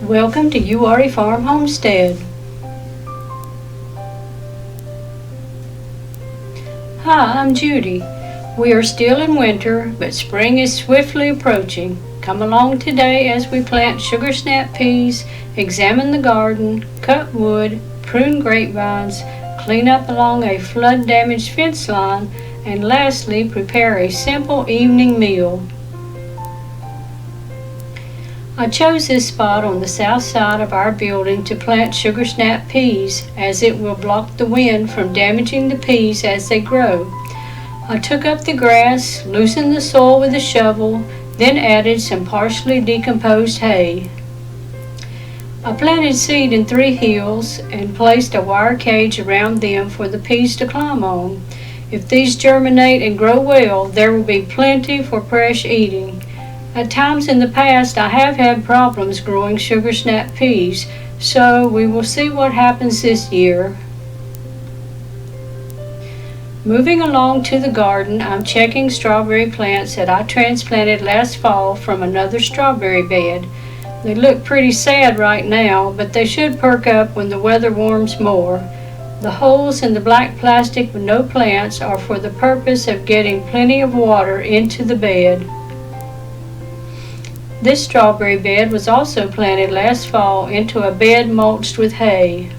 Welcome to Uwharrie Farm Homestead. Hi, I'm Judy. We are still in winter, but spring is swiftly approaching. Come along today as we plant sugar snap peas, examine the garden, cut wood, prune grapevines, clean up along a flood-damaged fence line, and lastly, prepare a simple evening meal. I chose this spot on the south side of our building to plant sugar snap peas, as it will block the wind from damaging the peas as they grow. I took up the grass, loosened the soil with a shovel, then added some partially decomposed hay. I planted seed in 3 hills and placed a wire cage around them for the peas to climb on. If these germinate and grow well, there will be plenty for fresh eating. At times in the past, I have had problems growing sugar snap peas, so we will see what happens this year. Moving along to the garden, I'm checking strawberry plants that I transplanted last fall from another strawberry bed. They look pretty sad right now, but they should perk up when the weather warms more. The holes in the black plastic with no plants are for the purpose of getting plenty of water into the bed. This strawberry bed was also planted last fall into a bed mulched with hay.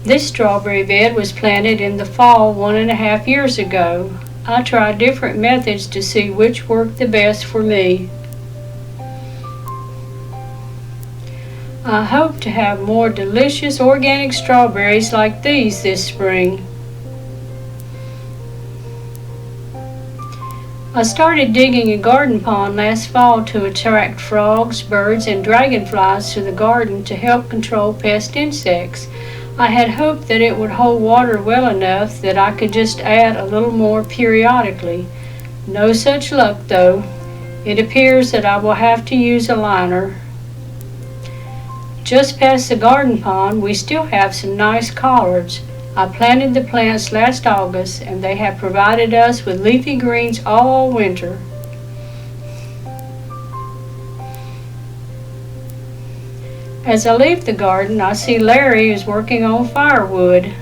This strawberry bed was planted in the fall 1.5 years ago. I tried different methods to see which worked the best for me. I hope to have more delicious organic strawberries like these this spring. I started digging a garden pond last fall to attract frogs, birds, and dragonflies to the garden to help control pest insects. I had hoped that it would hold water well enough that I could just add a little more periodically. No such luck though. It appears that I will have to use a liner. Just past the garden pond, we still have some nice collards. I planted the plants last August, and they have provided us with leafy greens all winter. As I leave the garden, I see Larry is working on firewood.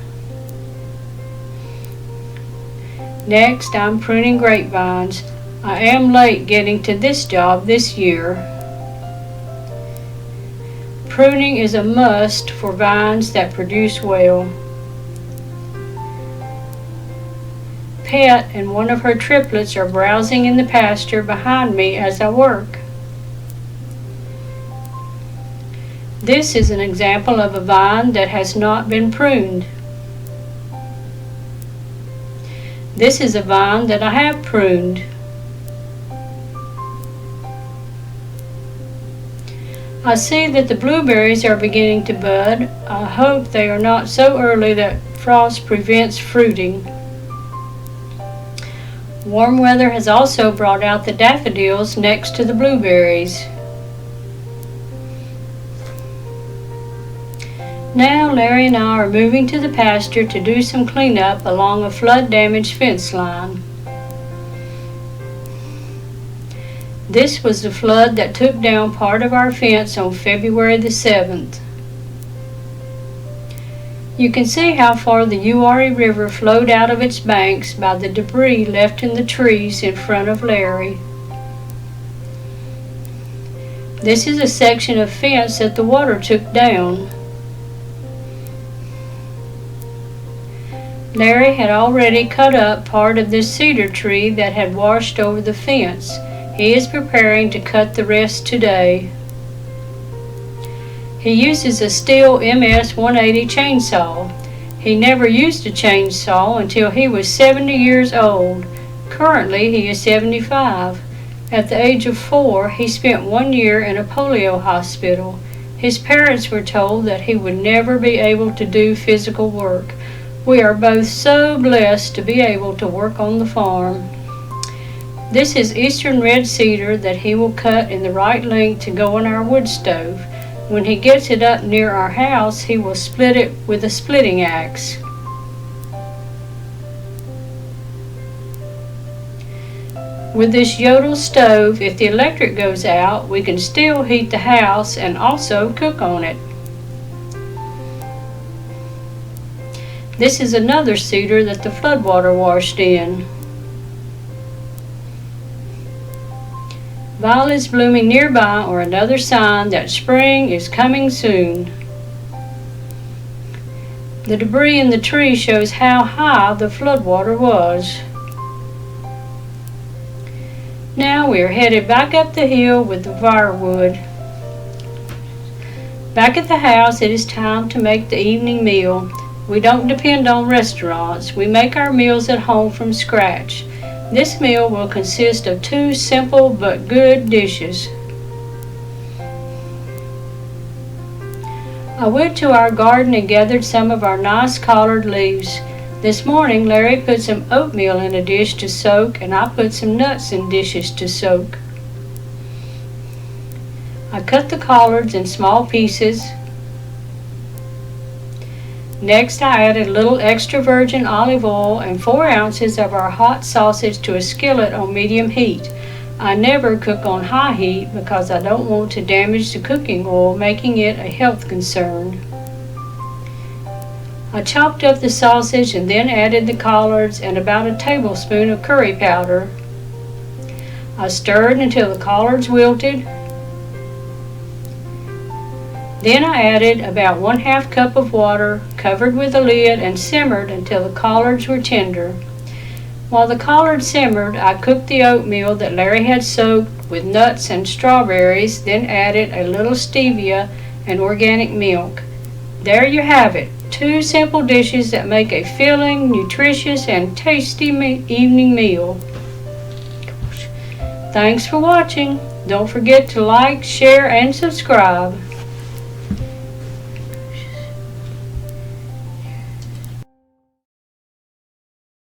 Next, I'm pruning grapevines. I am late getting to this job this year. Pruning is a must for vines that produce well. Pet and one of her triplets are browsing in the pasture behind me as I work. This is an example of a vine that has not been pruned. This is a vine that I have pruned. I see that the blueberries are beginning to bud. I hope they are not so early that frost prevents fruiting. Warm weather has also brought out the daffodils next to the blueberries. Now Larry and I are moving to the pasture to do some cleanup along a flood-damaged fence line. This was the flood that took down part of our fence on February the 7th. You can see how far the Uwharrie River flowed out of its banks by the debris left in the trees in front of Larry. This is a section of fence that the water took down. Larry had already cut up part of this cedar tree that had washed over the fence. He is preparing to cut the rest today. He uses a Stihl MS 180 chainsaw. He never used a chainsaw until he was 70 years old. Currently, he is 75. At the age of 4, he spent 1 year in a polio hospital. His parents were told that he would never be able to do physical work. We are both so blessed to be able to work on the farm. This is eastern red cedar that he will cut in the right length to go on our wood stove. When he gets it up near our house, he will split it with a splitting axe. With this yodel stove, if the electric goes out, we can still heat the house and also cook on it. This is another cedar that the floodwater washed in. Violets blooming nearby are another sign that spring is coming soon. The debris in the tree shows how high the floodwater was. Now we are headed back up the hill with the firewood. Back at the house, it is time to make the evening meal. We don't depend on restaurants. We make our meals at home from scratch. This meal will consist of 2 simple but good dishes. I went to our garden and gathered some of our nice collard leaves. This morning, Larry put some oatmeal in a dish to soak, and I put some nuts in dishes to soak. I cut the collards in small pieces. Next, I added a little extra virgin olive oil and 4 ounces of our hot sausage to a skillet on medium heat. I never cook on high heat because I don't want to damage the cooking oil, making it a health concern. I chopped up the sausage and then added the collards and about a tablespoon of curry powder. I stirred until the collards wilted. Then I added about 1/2 cup of water, covered with a lid, and simmered until the collards were tender. While the collards simmered, I cooked the oatmeal that Larry had soaked with nuts and strawberries, then added a little stevia and organic milk. There you have it, 2 simple dishes that make a filling, nutritious, and tasty evening meal. Thanks for watching. Don't forget to like, share, and subscribe.